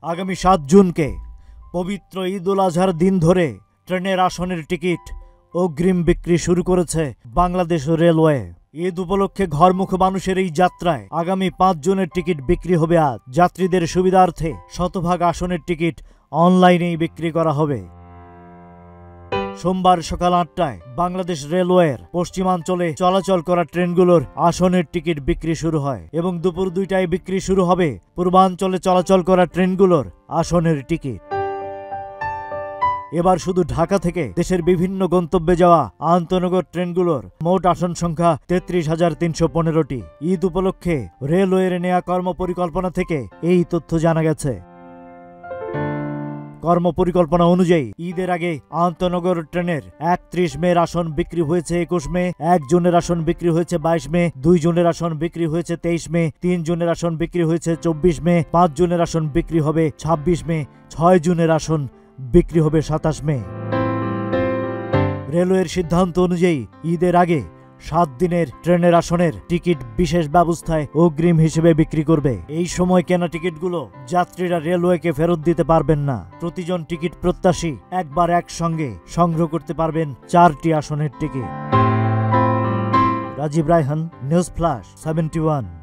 আগামী ৭ জুনকে পবিত্র ঈদ উল আজহার দিন ধরে ট্রেনের আসনের টিকিট অগ্রিম বিক্রি শুরু করেছে বাংলাদেশ রেলওয়ে। ঈদ উপলক্ষে ঘরমুখী মানুষের এই যাত্রায় আগামী ৫ জুনের টিকিট বিক্রি হবে আজ। যাত্রীদের সুবিধার্থে শতভাগ আসনের টিকিট অনলাইনেই বিক্রি করা হবে। সোমবার সকাল ৮টায় বাংলাদেশ রেলওয়ের পশ্চিমাঞ্চলে চলাচল করা ট্রেনগুলোর আসনের টিকিট বিক্রি শুরু হয় এবং দুপুর ২টায় বিক্রি শুরু হবে পূর্বাঞ্চলে চলাচল করা ট্রেনগুলোর আসনের টিকিট। এবার শুধু ঢাকা থেকে দেশের বিভিন্ন গন্তব্যে যাওয়া আন্তনগর ট্রেনগুলোর মোট আসন সংখ্যা ৩৩,৩১৫টি। ঈদ উপলক্ষে রেলওয়ের নেয়া কর্মপরিকল্পনা থেকে এই তথ্য জানা গেছে। কর্মপরিকল্পনা অনুযায়ী ঈদের আগে আন্তনগর ট্রেনের ৩১ মের আসন বিক্রি হয়েছে ২১ মে, ১ জনের আসন বিক্রি হয়েছে ২২ মে, ২ জনের আসন বিক্রি হয়েছে ২৩ মে, ৩ জনের আসন বিক্রি হয়েছে ২৪ মে, ৫ জনের আসন বিক্রি হবে ২৬ মে, ৬ জনের আসন বিক্রি হবে ২৭ মে। রেলওয়ের সিদ্ধান্ত অনুযায়ী ঈদের আগে ৭ দিনের ট্রেনের আসনের টিকিট বিশেষ ব্যবস্থায় অগ্রিম হিসেবে বিক্রি করবে। এই সময় কেনা টিকিটগুলো যাত্রীরা রেলওয়েকে ফেরত দিতে পারবেন না। প্রতিজন টিকিট প্রত্যাশী একবার একসঙ্গে সংগ্রহ করতে পারবেন ৪টি আসনের ticket. Rajib Raihan, news flash ৭১।